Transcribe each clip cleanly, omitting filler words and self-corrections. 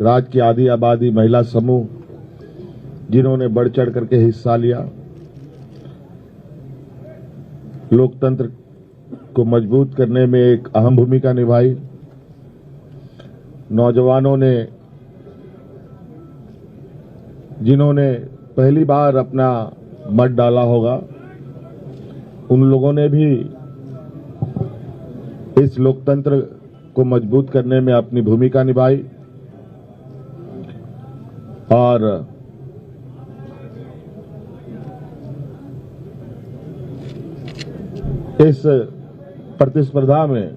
राज्य की आधी आबादी महिला समूह जिन्होंने बढ़ चढ़ करके हिस्सा लिया, लोकतंत्र को मजबूत करने में एक अहम भूमिका निभाई। नौजवानों ने, जिन्होंने पहली बार अपना मत डाला होगा, उन लोगों ने भी इस लोकतंत्र को मजबूत करने में अपनी भूमिका निभाई और इस प्रतिस्पर्धा में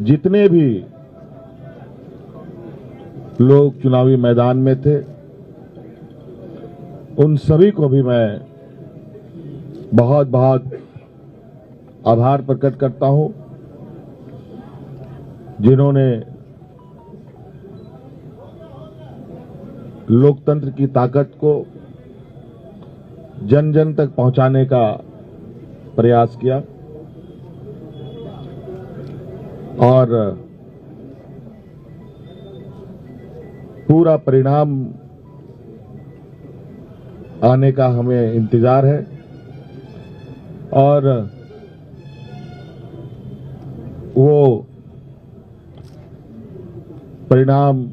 जितने भी लोग चुनावी मैदान में थे, उन सभी को भी मैं बहुत बहुत आभार प्रकट करता हूं, जिन्होंने लोकतंत्र की ताकत को जन जन तक पहुंचाने का प्रयास किया और पूरा परिणाम आने का हमें इंतजार है और वो परिणाम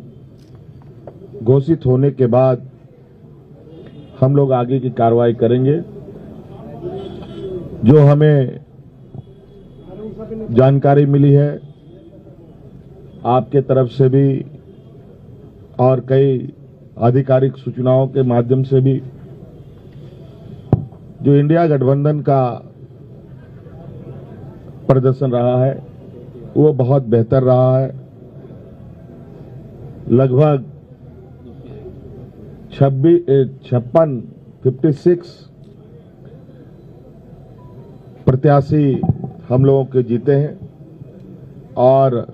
घोषित होने के बाद हम लोग आगे की कार्रवाई करेंगे। जो हमें जानकारी मिली है आपके तरफ से भी और कई आधिकारिक सूचनाओं के माध्यम से भी, जो इंडिया गठबंधन का प्रदर्शन रहा है वो बहुत बेहतर रहा है। लगभग 56 प्रत्याशी हम लोगों के जीते हैं और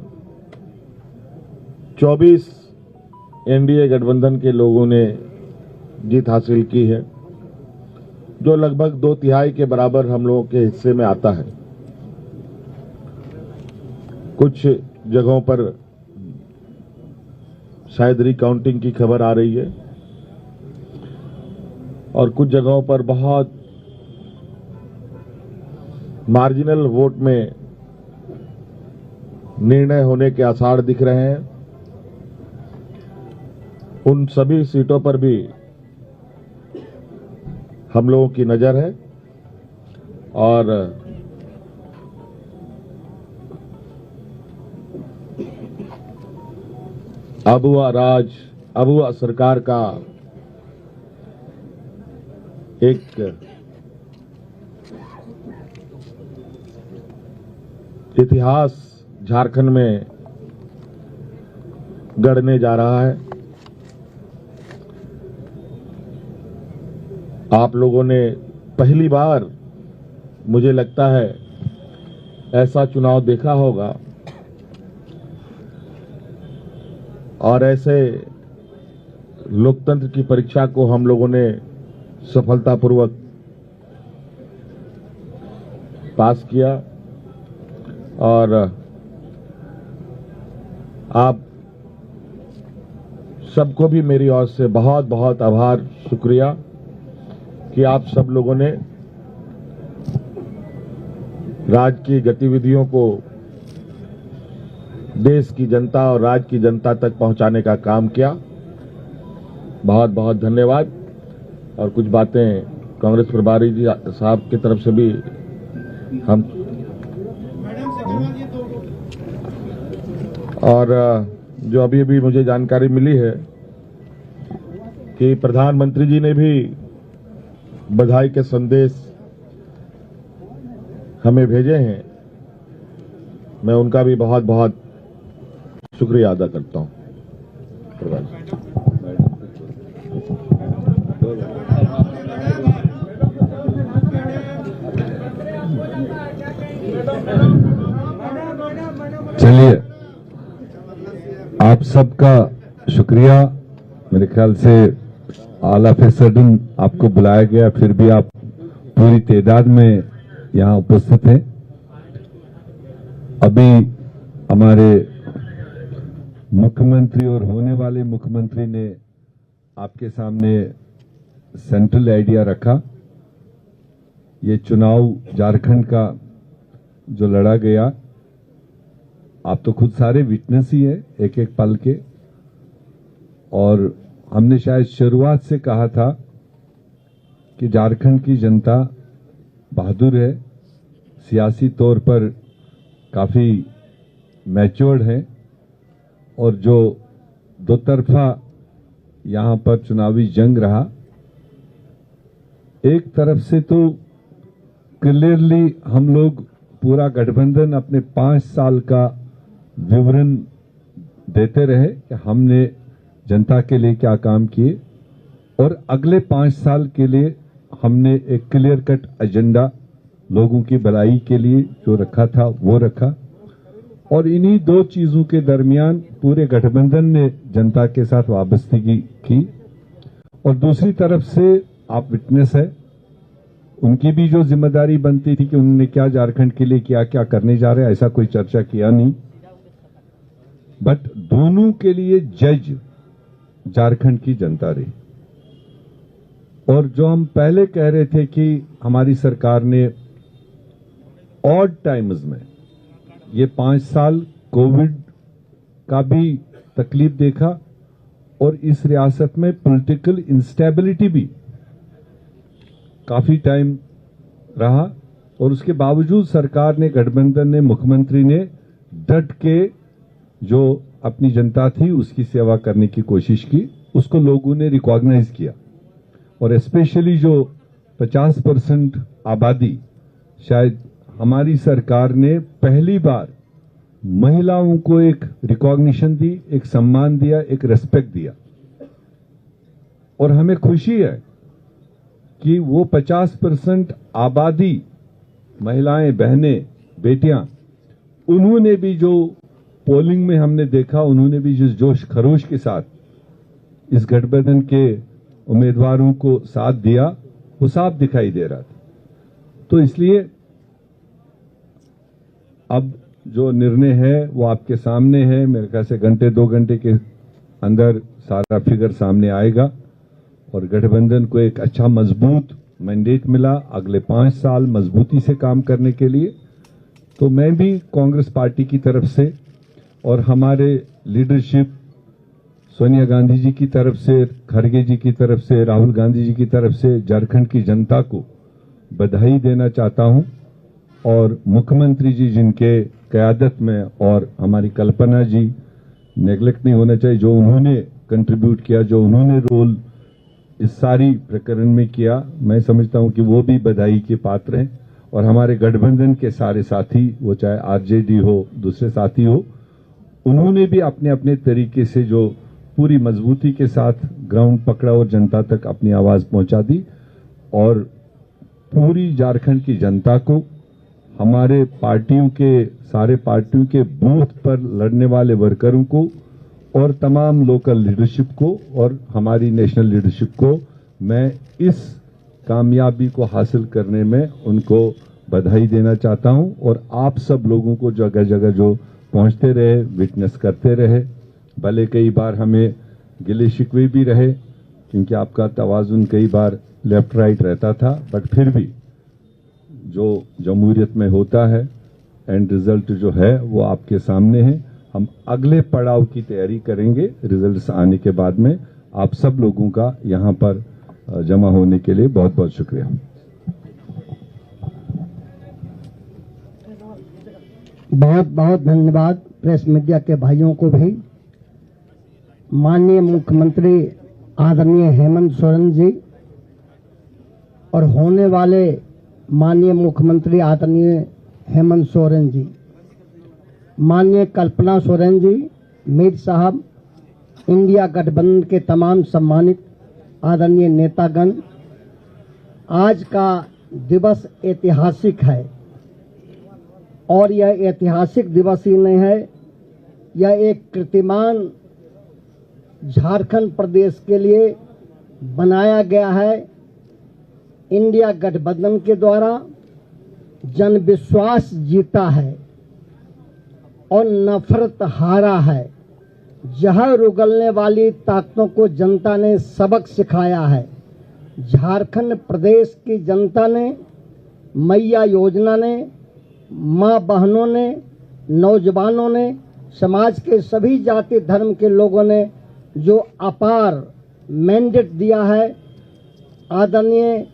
24 एनडीए गठबंधन के लोगों ने जीत हासिल की है, जो लगभग 2/3 के बराबर हम लोगों के हिस्से में आता है। कुछ जगहों पर शायद रिकाउंटिंग की खबर आ रही है और कुछ जगहों पर बहुत मार्जिनल वोट में निर्णय होने के आसार दिख रहे हैं। उन सभी सीटों पर भी हम लोगों की नजर है और अबुआ सरकार का एक इतिहास झारखंड में गढ़ने जा रहा है। आप लोगों ने पहली बार, मुझे लगता है, ऐसा चुनाव देखा होगा और ऐसे लोकतंत्र की परीक्षा को हम लोगों ने सफलतापूर्वक पास किया और आप सबको भी मेरी ओर से बहुत बहुत आभार, शुक्रिया कि आप सब लोगों ने राज्य की गतिविधियों को देश की जनता और राज्य की जनता तक पहुंचाने का काम किया। बहुत बहुत धन्यवाद। और कुछ बातें कांग्रेस प्रभारी जी साहब की तरफ से भी हम और जो अभी अभी मुझे जानकारी मिली है कि प्रधानमंत्री जी ने भी बधाई के संदेश हमें भेजे हैं। मैं उनका भी बहुत बहुत शुक्रिया अदा करता हूं। चलिए, आप सबका शुक्रिया। मेरे ख्याल से ऑल ऑफ ए सडन आपको बुलाया गया, फिर भी आप पूरी तादाद में यहाँ उपस्थित हैं। अभी हमारे मुख्यमंत्री और होने वाले मुख्यमंत्री ने आपके सामने सेंट्रल आइडिया रखा। ये चुनाव झारखंड का जो लड़ा गया, आप तो खुद सारे विटनेस ही है एक एक पल के। और हमने शायद शुरुआत से कहा था कि झारखंड की जनता बहादुर है, सियासी तौर पर काफी मैच्योर्ड है, और जो दो तरफा यहां पर चुनावी जंग रहा, एक तरफ से तो क्लियरली हम लोग पूरा गठबंधन अपने 5 साल का विवरण देते रहे कि हमने जनता के लिए क्या काम किए, और अगले 5 साल के लिए हमने एक क्लियर कट एजेंडा लोगों की भलाई के लिए जो रखा था वो रखा। और इन्हीं दो चीजों के दरमियान पूरे गठबंधन ने जनता के साथ वाबस्तगी की। और दूसरी तरफ से आप विटनेस है, उनकी भी जो जिम्मेदारी बनती थी कि उन्होंने क्या झारखंड के लिए क्या क्या करने जा रहे हैं, ऐसा कोई चर्चा किया नहीं। बट दोनों के लिए जज झारखंड की जनता रही। और जो हम पहले कह रहे थे कि हमारी सरकार ने ऑड टाइम्स में ये 5 साल कोविड का भी तकलीफ देखा, और इस रियासत में पॉलिटिकल इंस्टेबिलिटी भी काफी टाइम रहा, और उसके बावजूद सरकार ने, गठबंधन ने, मुख्यमंत्री ने डट के जो अपनी जनता थी उसकी सेवा करने की कोशिश की। उसको लोगों ने रिकॉग्नाइज किया। और स्पेशली जो 50% आबादी, शायद हमारी सरकार ने पहली बार महिलाओं को एक रिकॉग्निशन दी, एक सम्मान दिया, एक रेस्पेक्ट दिया। और हमें खुशी है कि वो 50% आबादी, महिलाएं, बहनें, बेटियां, उन्होंने भी जो पोलिंग में हमने देखा, उन्होंने भी जिस जोश खरोश के साथ इस गठबंधन के उम्मीदवारों को साथ दिया, वो साफ दिखाई दे रहा था। तो इसलिए अब जो निर्णय है वो आपके सामने है। मेरे ख्याल से घंटे 2 घंटे के अंदर सारा फिगर सामने आएगा, और गठबंधन को एक अच्छा मजबूत मैंडेट मिला अगले 5 साल मजबूती से काम करने के लिए। तो मैं भी कांग्रेस पार्टी की तरफ से और हमारे लीडरशिप सोनिया गांधी जी की तरफ से, खड़गे जी की तरफ से, राहुल गांधी जी की तरफ से झारखंड की जनता को बधाई देना चाहता हूं। और मुख्यमंत्री जी जिनके क़यादत में, और हमारी कल्पना जी, नेग्लेक्ट नहीं होना चाहिए, जो उन्होंने कंट्रीब्यूट किया, जो उन्होंने रोल इस सारी प्रकरण में किया, मैं समझता हूं कि वो भी बधाई के पात्र हैं। और हमारे गठबंधन के सारे साथी, वो चाहे आरजेडी हो, दूसरे साथी हो, उन्होंने भी अपने अपने तरीके से जो पूरी मजबूती के साथ ग्राउंड पकड़ा और जनता तक अपनी आवाज पहुंचा दी। और पूरी झारखंड की जनता को, हमारे पार्टियों के, सारे पार्टियों के बूथ पर लड़ने वाले वर्करों को, और तमाम लोकल लीडरशिप को, और हमारी नेशनल लीडरशिप को मैं इस कामयाबी को हासिल करने में उनको बधाई देना चाहता हूं। और आप सब लोगों को जगह जगह जो पहुंचते रहे, विटनेस करते रहे, भले कई बार हमें गिले शिकवे भी रहे क्योंकि आपका तवाजुन कई बार लेफ्ट राइट रहता था, बट फिर भी जो जमहूरियत में होता है, एंड रिजल्ट जो है वो आपके सामने है। हम अगले पड़ाव की तैयारी करेंगे रिजल्ट्स आने के बाद में। आप सब लोगों का यहां पर जमा होने के लिए बहुत बहुत शुक्रिया। बहुत बहुत धन्यवाद प्रेस मीडिया के भाइयों को भी। माननीय मुख्यमंत्री आदरणीय हेमंत सोरेन जी और होने वाले माननीय मुख्यमंत्री आदरणीय हेमंत सोरेन जी, माननीय कल्पना सोरेन जी, मीर साहब, इंडिया गठबंधन के तमाम सम्मानित आदरणीय नेतागण, आज का दिवस ऐतिहासिक है। और यह ऐतिहासिक दिवस ही नहीं है, यह एक कीर्तिमान झारखंड प्रदेश के लिए बनाया गया है। इंडिया गठबंधन के द्वारा जन विश्वास जीता है और नफरत हारा है। जहर उगलने वाली ताकतों को जनता ने सबक सिखाया है। झारखंड प्रदेश की जनता ने, मैया योजना ने, माँ बहनों ने, नौजवानों ने, समाज के सभी जाति धर्म के लोगों ने जो अपार मैंडेट दिया है आदरणीय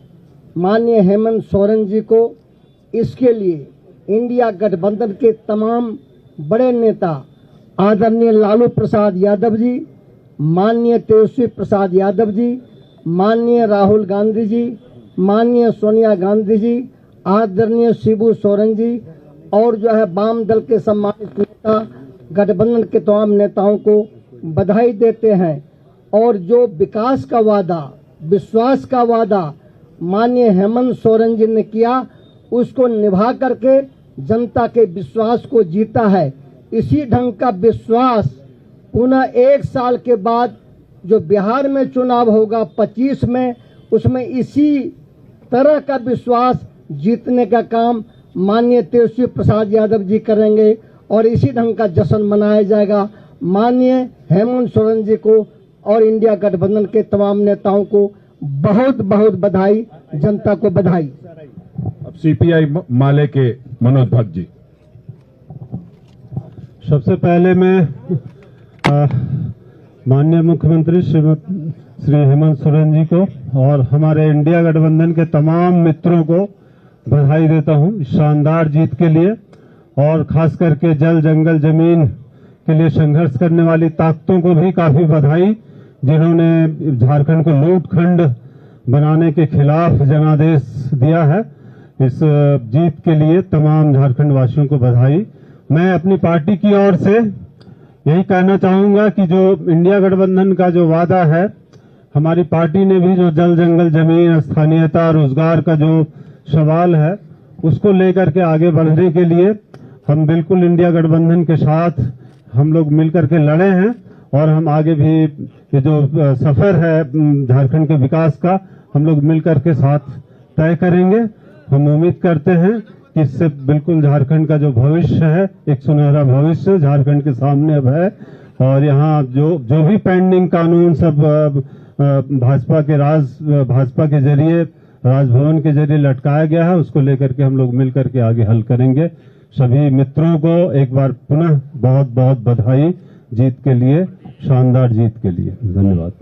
माननीय हेमंत सोरेन जी को, इसके लिए इंडिया गठबंधन के तमाम बड़े नेता आदरणीय लालू प्रसाद यादव जी, माननीय तेजस्वी प्रसाद यादव जी, माननीय राहुल गांधी जी, माननीय सोनिया गांधी जी, आदरणीय शिबू सोरेन जी और जो है वाम दल के सम्मानित नेता गठबंधन के तमाम नेताओं को बधाई देते हैं। और जो विकास का वादा, विश्वास का वादा माननीय हेमंत सोरेन जी ने किया, उसको निभा करके जनता के विश्वास को जीता है। इसी ढंग का विश्वास पुनः 1 साल के बाद जो बिहार में चुनाव होगा 25 में, उसमें इसी तरह का विश्वास जीतने का काम माननीय तेजस्वी प्रसाद यादव जी करेंगे और इसी ढंग का जश्न मनाया जाएगा। माननीय हेमंत सोरेन जी को और इंडिया गठबंधन के तमाम नेताओं को बहुत बहुत बधाई, जनता को बधाई। अब सीपीआई माले के मनोज भट्ट जी। सबसे पहले मैं माननीय मुख्यमंत्री श्री हेमंत सोरेन जी को और हमारे इंडिया गठबंधन के तमाम मित्रों को बधाई देता हूं इस शानदार जीत के लिए, और खास करके जल जंगल जमीन के लिए संघर्ष करने वाली ताकतों को भी काफी बधाई, जिन्होंने झारखंड को लूटखंड बनाने के खिलाफ जनादेश दिया है। इस जीत के लिए तमाम झारखंड वासियों को बधाई। मैं अपनी पार्टी की ओर से यही कहना चाहूंगा कि जो इंडिया गठबंधन का जो वादा है, हमारी पार्टी ने भी जो जल जंगल जमीन, स्थानीयता, रोजगार का जो सवाल है, उसको लेकर के आगे बढ़ने के लिए हम बिल्कुल इंडिया गठबंधन के साथ हम लोग मिलकर के लड़े हैं और हम आगे भी ये जो सफर है झारखंड के विकास का, हम लोग मिलकर के साथ तय करेंगे। हम उम्मीद करते हैं कि इससे बिल्कुल झारखंड का जो भविष्य है, एक सुनहरा भविष्य झारखंड के सामने अब है। और यहाँ जो भी पेंडिंग कानून सब भाजपा के जरिए, राजभवन के जरिए लटकाया गया है, उसको लेकर के हम लोग मिलकर के आगे हल करेंगे। सभी मित्रों को एक बार पुनः बहुत बहुत बधाई जीत के लिए, शानदार जीत के लिए। धन्यवाद।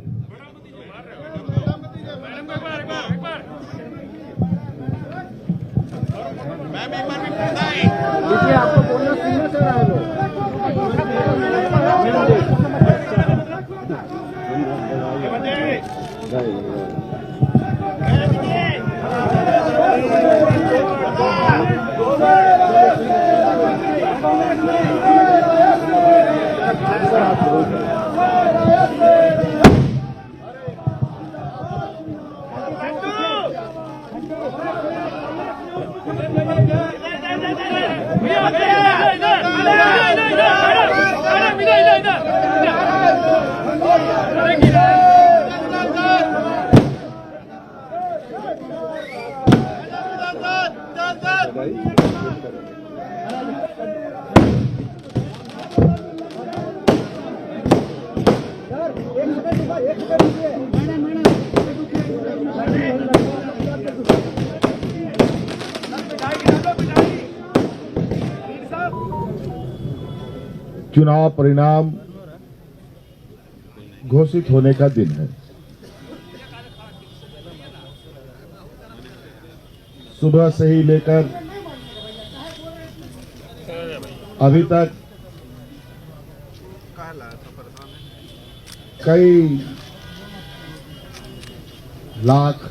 आपको बोलना सुनना चल रहा है। चुनाव परिणाम घोषित होने का दिन है। सुबह से ही लेकर अभी तक कई लाख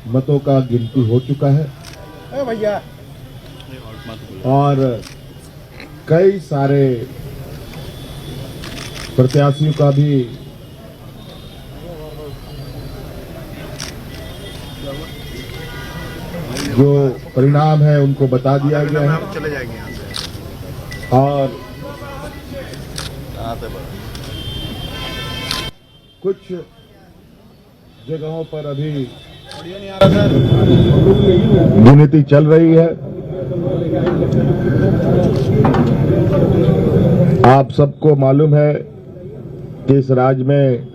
मतों का गिनती हो चुका है और कई सारे प्रत्याशियों का भी जो परिणाम है उनको बता दिया गया है। चले जाएंगे यहाँ से। और कुछ जगहों पर अभी गिनती चल रही है। आप सबको मालूम है कि इस राज्य में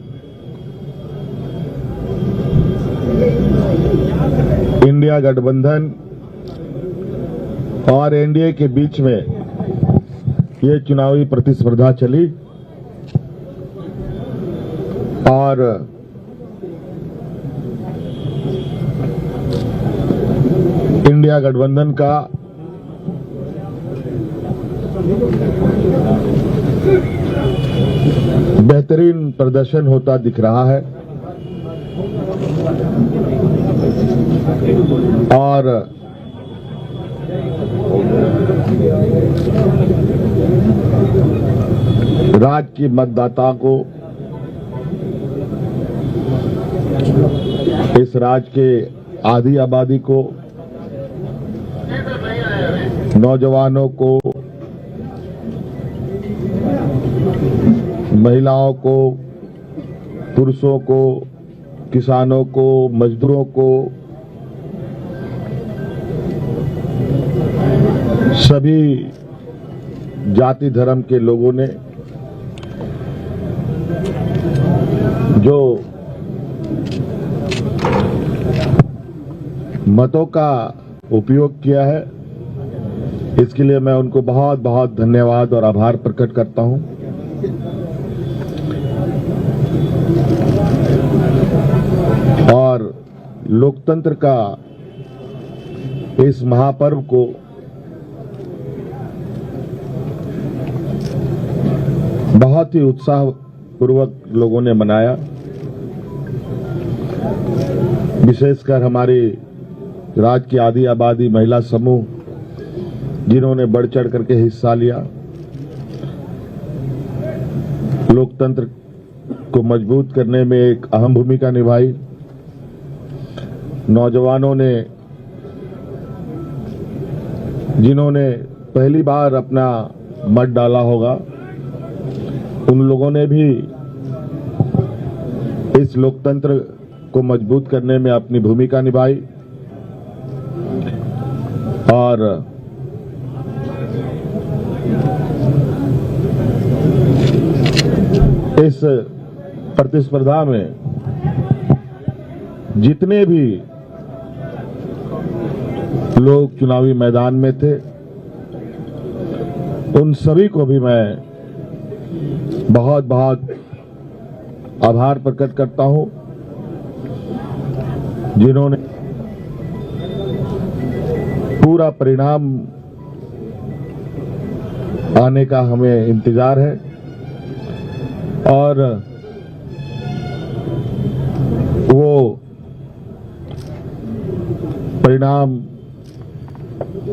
इंडिया गठबंधन और एनडीए के बीच में ये चुनावी प्रतिस्पर्धा चली और इंडिया गठबंधन का बेहतरीन प्रदर्शन होता दिख रहा है और राज्य की मतदाता को इस राज्य के आधी आबादी को, नौजवानों को, महिलाओं को, पुरुषों को, किसानों को, मजदूरों को, सभी जाति धर्म के लोगों ने जो मतों का उपयोग किया है, इसके लिए मैं उनको बहुत बहुत धन्यवाद और आभार प्रकट करता हूं। और लोकतंत्र का इस महापर्व को बहुत ही उत्साहपूर्वक लोगों ने मनाया। विशेषकर हमारी राज्य की आधी आबादी महिला समूह जिन्होंने बढ़ चढ़ करके हिस्सा लिया, लोकतंत्र को मजबूत करने में एक अहम भूमिका निभाई। नौजवानों ने जिन्होंने पहली बार अपना मत डाला होगा, उन लोगों ने भी इस लोकतंत्र को मजबूत करने में अपनी भूमिका निभाई और इस प्रतिस्पर्धा में जितने भी लोग चुनावी मैदान में थे, उन सभी को भी मैं बहुत बहुत आभार प्रकट करता हूं, जिन्होंने पूरा परिणाम आने का हमें इंतजार है और वो परिणाम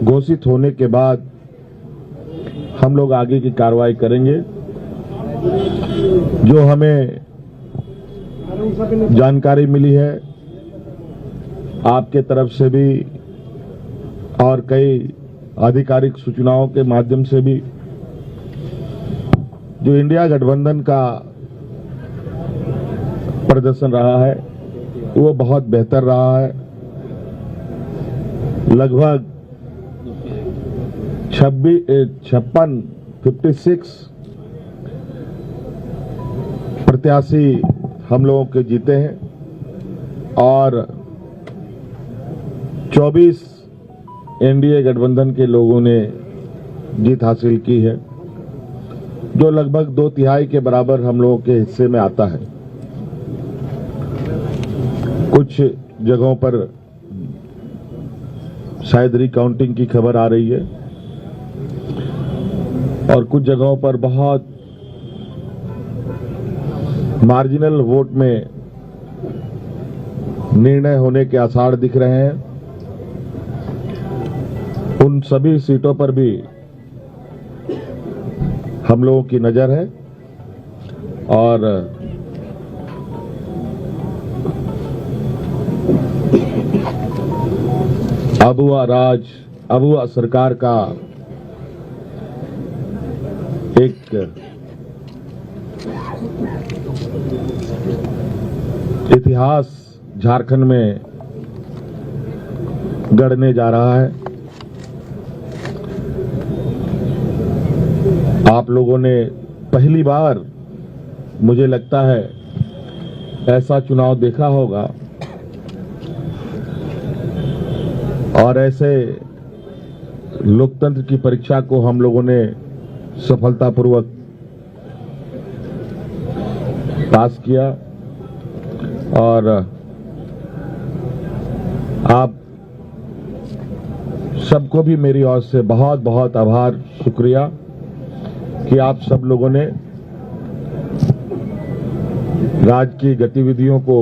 घोषित होने के बाद हम लोग आगे की कार्रवाई करेंगे। जो हमें जानकारी मिली है आपके तरफ से भी और कई आधिकारिक सूचनाओं के माध्यम से भी, जो इंडिया गठबंधन का प्रदर्शन रहा है वो बहुत बेहतर रहा है। लगभग 56 प्रत्याशी हम लोगों के जीते हैं और 24 एनडीए गठबंधन के लोगों ने जीत हासिल की है, जो लगभग 2/3 के बराबर हम लोगों के हिस्से में आता है। कुछ जगहों पर शायद रिकाउंटिंग की खबर आ रही है और कुछ जगहों पर बहुत मार्जिनल वोट में निर्णय होने के आसार दिख रहे हैं। उन सभी सीटों पर भी हम लोगों की नजर है और अबुआ सरकार का एक इतिहास झारखंड में गढ़ने जा रहा है। आप लोगों ने पहली बार मुझे लगता है ऐसा चुनाव देखा होगा और ऐसे लोकतंत्र की परीक्षा को हम लोगों ने सफलतापूर्वक पास किया और आप सबको भी मेरी ओर से बहुत बहुत आभार, शुक्रिया कि आप सब लोगों ने राज्य की गतिविधियों को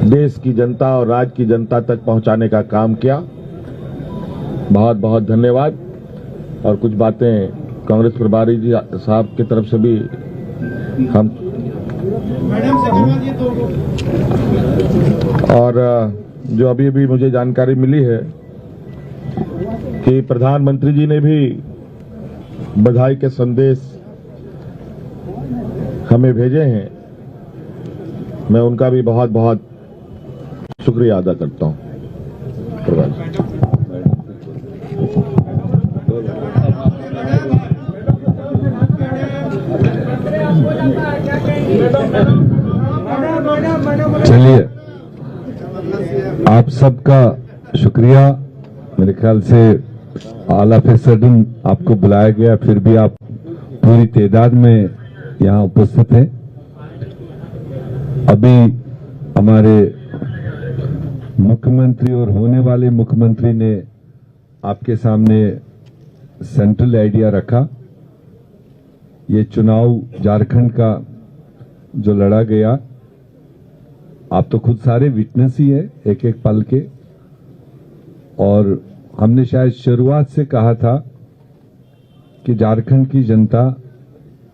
देश की जनता और राज्य की जनता तक पहुंचाने का काम किया। बहुत बहुत धन्यवाद। और कुछ बातें कांग्रेस प्रभारी जी साहब की तरफ से भी हम और जो अभी अभी मुझे जानकारी मिली है कि प्रधानमंत्री जी ने भी बधाई के संदेश हमें भेजे हैं। मैं उनका भी बहुत बहुत शुक्रिया अदा करता हूं। चलिए, आप सबका शुक्रिया। मेरे ख्याल से ऑल ऑफ ए सडन आपको बुलाया गया, फिर भी आप पूरी तादाद में यहाँ उपस्थित हैं। अभी हमारे मुख्यमंत्री और होने वाले मुख्यमंत्री ने आपके सामने सेंट्रल आइडिया रखा। ये चुनाव झारखंड का जो लड़ा गया, आप तो खुद सारे विटनेस ही है एक एक पल के। और हमने शायद शुरुआत से कहा था कि झारखंड की जनता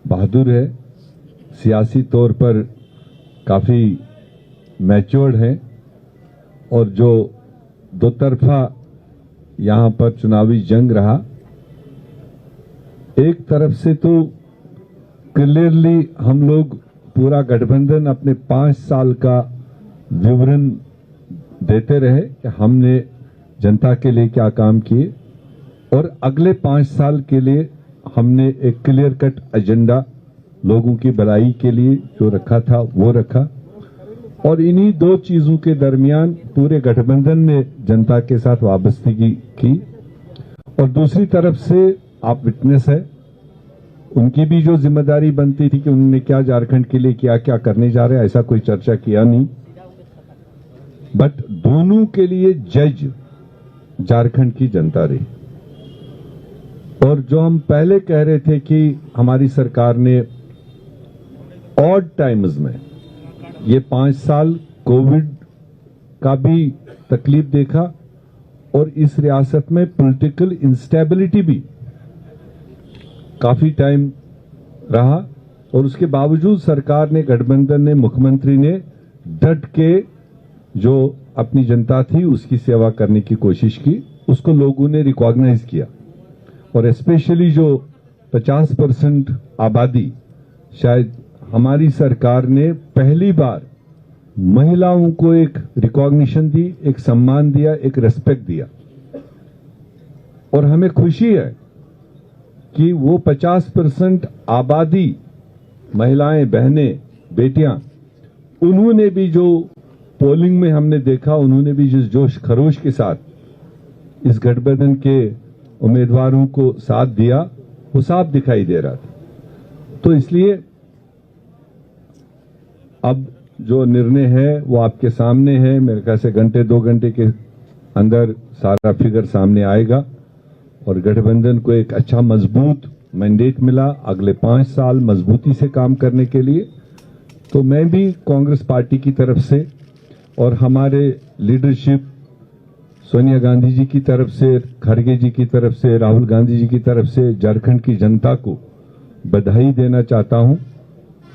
बहादुर है, सियासी तौर पर काफी मैच्योर्ड है और जो दो तरफा यहां पर चुनावी जंग रहा, एक तरफ से तो क्लियरली हम लोग पूरा गठबंधन अपने 5 साल का विवरण देते रहे कि हमने जनता के लिए क्या काम किए और अगले 5 साल के लिए हमने एक क्लियर कट एजेंडा लोगों की भलाई के लिए जो रखा था वो रखा। और इन्हीं दो चीजों के दरमियान पूरे गठबंधन ने जनता के साथ वाबस्तगी की। और दूसरी तरफ से आप विटनेस है, उनकी भी जो जिम्मेदारी बनती थी कि उन्होंने क्या झारखंड के लिए क्या क्या करने जा रहे हैं, ऐसा कोई चर्चा किया नहीं। बट दोनों के लिए जज झारखंड की जनता रही। और जो हम पहले कह रहे थे कि हमारी सरकार ने ऑड टाइम्स में ये 5 साल कोविड का भी तकलीफ देखा और इस रियासत में पॉलिटिकल इंस्टेबिलिटी भी काफी टाइम रहा, और उसके बावजूद सरकार ने, गठबंधन ने, मुख्यमंत्री ने डट के जो अपनी जनता थी उसकी सेवा करने की कोशिश की। उसको लोगों ने रिकॉग्नाइज किया। और स्पेशली जो 50% आबादी, शायद हमारी सरकार ने पहली बार महिलाओं को एक रिकॉग्निशन दी, एक सम्मान दिया, एक रेस्पेक्ट दिया। और हमें खुशी है कि वो 50% आबादी, महिलाएं, बहनें, बेटियां, उन्होंने भी जो पोलिंग में हमने देखा, उन्होंने भी जिस जोश खरोश के साथ इस गठबंधन के उम्मीदवारों को साथ दिया, वो साफ दिखाई दे रहा था। तो इसलिए अब जो निर्णय है वो आपके सामने है। मेरे ख्याल से घंटे 2 घंटे के अंदर सारा फिगर सामने आएगा और गठबंधन को एक अच्छा मजबूत मैंडेट मिला अगले 5 साल मजबूती से काम करने के लिए। तो मैं भी कांग्रेस पार्टी की तरफ से और हमारे लीडरशिप सोनिया गांधी जी की तरफ से, खड़गे जी की तरफ से, राहुल गांधी जी की तरफ से झारखंड की जनता को बधाई देना चाहता हूं।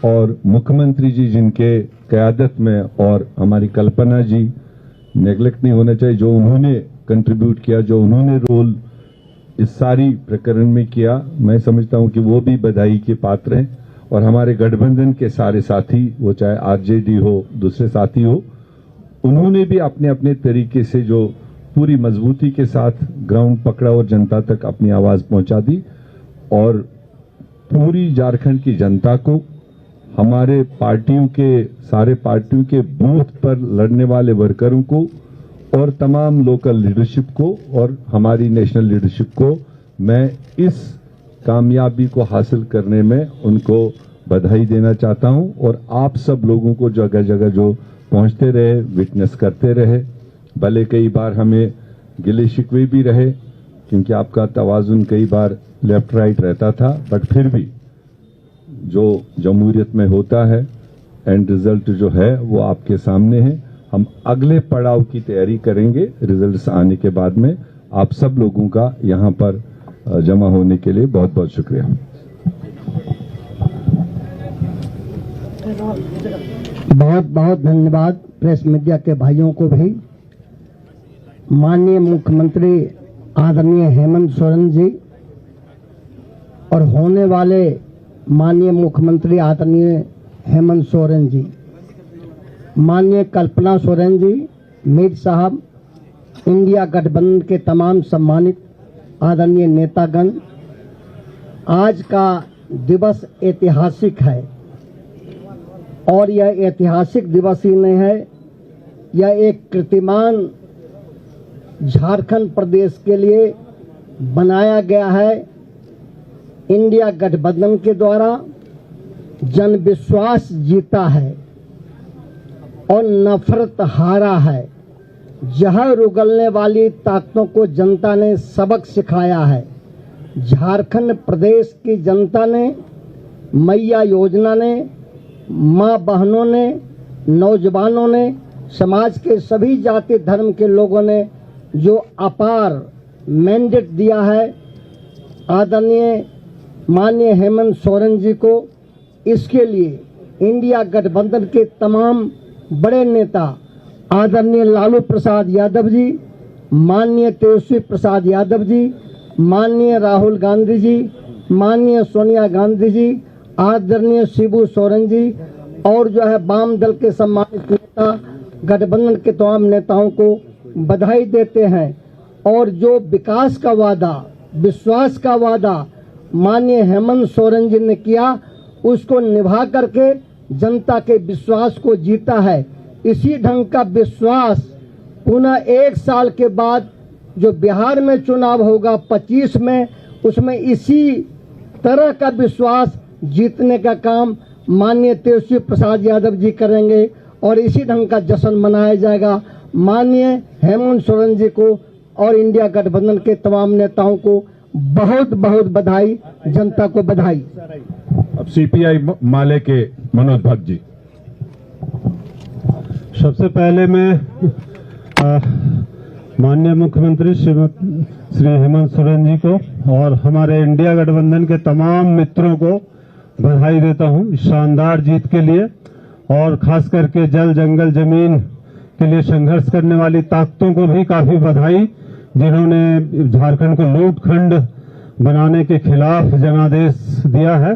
और मुख्यमंत्री जी जिनके क़यादत में, और हमारी कल्पना जी, नेग्लेक्ट नहीं होना चाहिए, जो उन्होंने कंट्रीब्यूट किया, जो उन्होंने रोल इस सारी प्रकरण में किया, मैं समझता हूं कि वो भी बधाई के पात्र हैं। और हमारे गठबंधन के सारे साथी, वो चाहे आरजेडी हो, दूसरे साथी हो, उन्होंने भी अपने अपने तरीके से जो पूरी मजबूती के साथ ग्राउंड पकड़ा और जनता तक अपनी आवाज पहुंचा दी। और पूरी झारखंड की जनता को, हमारे सारे पार्टियों के बूथ पर लड़ने वाले वर्करों को और तमाम लोकल लीडरशिप को और हमारी नेशनल लीडरशिप को मैं इस कामयाबी को हासिल करने में उनको बधाई देना चाहता हूं। और आप सब लोगों को जगह जगह जो पहुंचते रहे, विटनेस करते रहे, भले कई बार हमें गिले शिकवे भी रहे क्योंकि आपका तवाजुन कई बार लेफ्ट राइट रहता था, बट फिर भी जो जमहूरियत में होता है एंड रिजल्ट जो है वो आपके सामने है। हम अगले पड़ाव की तैयारी करेंगे रिजल्ट्स आने के बाद में। आप सब लोगों का यहाँ पर जमा होने के लिए बहुत बहुत शुक्रिया। बहुत बहुत धन्यवाद प्रेस मीडिया के भाइयों को भी। माननीय मुख्यमंत्री आदरणीय हेमंत सोरेन जी और होने वाले माननीय मुख्यमंत्री आदरणीय हेमंत सोरेन जी, माननीय कल्पना सोरेन जी, मीर साहब, इंडिया गठबंधन के तमाम सम्मानित आदरणीय नेतागण, आज का दिवस ऐतिहासिक है और यह ऐतिहासिक दिवस ही नहीं है, यह एक कीर्तिमान झारखंड प्रदेश के लिए बनाया गया है। इंडिया गठबंधन के द्वारा जन विश्वास जीता है और नफरत हारा है। जहर उगलने वाली ताकतों को जनता ने सबक सिखाया है। झारखंड प्रदेश की जनता ने, मैया योजना ने, माँ बहनों ने, नौजवानों ने, समाज के सभी जाति धर्म के लोगों ने जो अपार मैंडेट दिया है आदरणीय माननीय हेमंत सोरेन जी को, इसके लिए इंडिया गठबंधन के तमाम बड़े नेता आदरणीय लालू प्रसाद यादव जी, माननीय तेजस्वी प्रसाद यादव जी, माननीय राहुल गांधी जी, माननीय सोनिया गांधी जी, आदरणीय शिबू सोरेन जी और जो है वाम दल के सम्मानित नेता गठबंधन के तमाम नेताओं को बधाई देते हैं। और जो विकास का वादा, विश्वास का वादा माननीय हेमंत सोरेन जी ने किया, उसको निभा करके जनता के विश्वास को जीता है। इसी ढंग का विश्वास पुनः 1 साल के बाद जो बिहार में चुनाव होगा 25 में, उसमें इसी तरह का विश्वास जीतने का काम माननीय तेजस्वी प्रसाद यादव जी करेंगे और इसी ढंग का जश्न मनाया जाएगा। माननीय हेमंत सोरेन जी को और इंडिया गठबंधन के तमाम नेताओं को बहुत बहुत बधाई, जनता को बधाई। अब सीपीआई माले के मनोज भट्ट जी। सबसे पहले मैं माननीय मुख्यमंत्री श्री हेमंत सोरेन जी को और हमारे इंडिया गठबंधन के तमाम मित्रों को बधाई देता हूं इस शानदार जीत के लिए। और खास करके जल जंगल जमीन के लिए संघर्ष करने वाली ताकतों को भी काफी बधाई, जिन्होंने झारखंड को लूटखंड बनाने के खिलाफ जनादेश दिया है।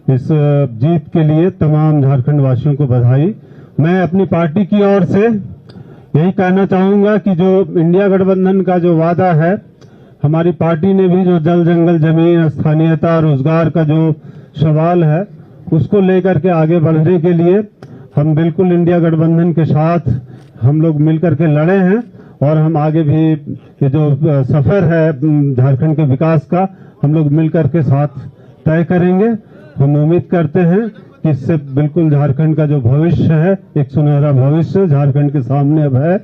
इस जीत के लिए तमाम झारखंड वासियों को बधाई। मैं अपनी पार्टी की ओर से यही कहना चाहूंगा कि जो इंडिया गठबंधन का जो वादा है, हमारी पार्टी ने भी जो जल जंगल जमीन, स्थानीयता, रोजगार का जो सवाल है, उसको लेकर के आगे बढ़ने के लिए हम बिल्कुल इंडिया गठबंधन के साथ हम लोग मिलकर के लड़े हैं और हम आगे भी ये जो सफर है झारखंड के विकास का, हम लोग मिलकर के साथ तय करेंगे। हम उम्मीद करते हैं कि इससे बिल्कुल झारखंड का जो भविष्य है, एक सुनहरा भविष्य झारखंड के सामने अब है।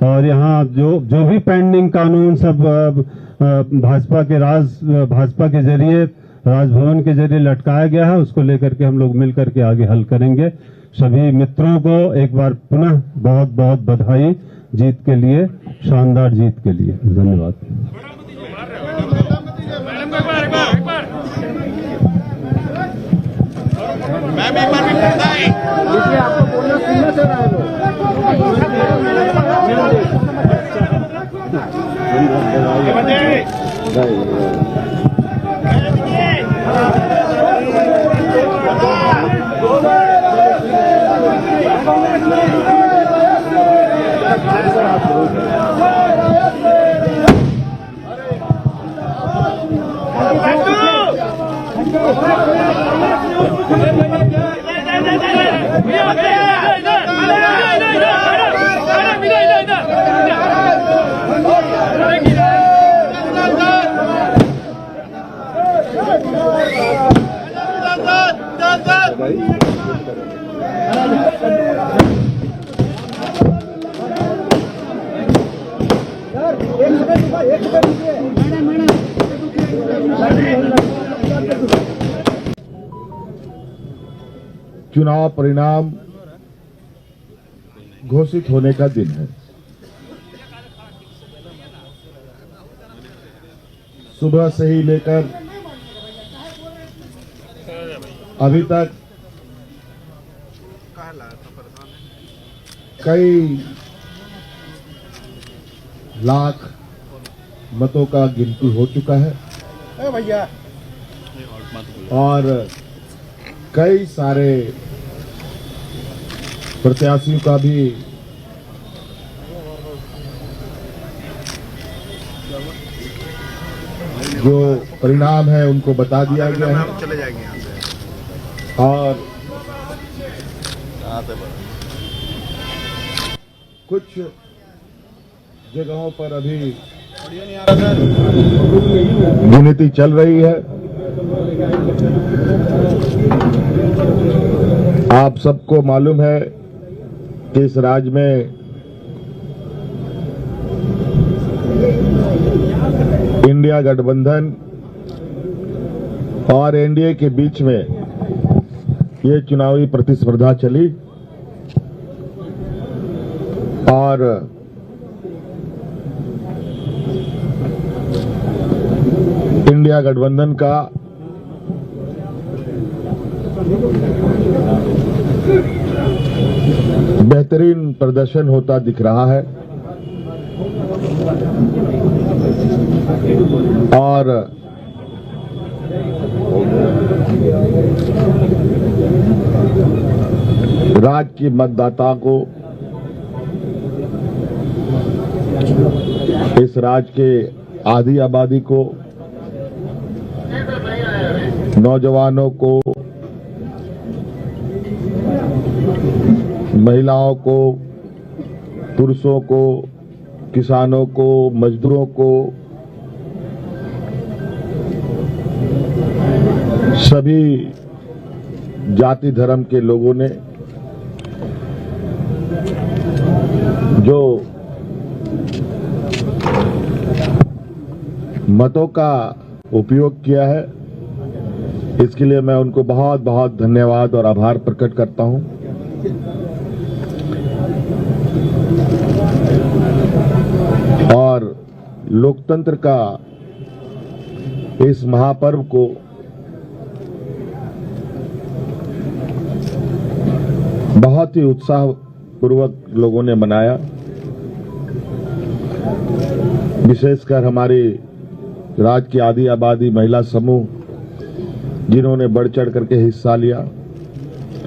और यहाँ जो भी पेंडिंग कानून सब भाजपा के जरिए, राजभवन के जरिए लटकाया गया है, उसको लेकर के हम लोग मिलकर के आगे हल करेंगे। सभी मित्रों को एक बार पुनः बहुत बहुत बधाई जीत के लिए, शानदार जीत के लिए। धन्यवाद। आपको बोलना सुनना से रहा चुनाव परिणाम घोषित होने का दिन है। सुबह से ही लेकर अभी तक कई लाख मतों का गिनती हो चुका है और कई सारे प्रत्याशियों का भी जो परिणाम है उनको बता दिया गया है। चले जाएंगे यहाँ से। और कुछ जगहों पर अभी गिनती चल रही है। आप सबको मालूम है कि इस राज्य में इंडिया गठबंधन और एनडीए के बीच में ये चुनावी प्रतिस्पर्धा चली और इंडिया गठबंधन का बेहतरीन प्रदर्शन होता दिख रहा है और राज्य की मतदाता को इस राज्य के आधी आबादी को, नौजवानों को, महिलाओं को, पुरुषों को, किसानों को, मजदूरों को, सभी जाति धर्म के लोगों ने जो मतों का उपयोग किया है, इसके लिए मैं उनको बहुत बहुत धन्यवाद और आभार प्रकट करता हूं। और लोकतंत्र का इस महापर्व को बहुत ही उत्साहपूर्वक लोगों ने मनाया। विशेषकर हमारी राज्य की आधी आबादी महिला समूह जिन्होंने बढ़ चढ़ करके हिस्सा लिया।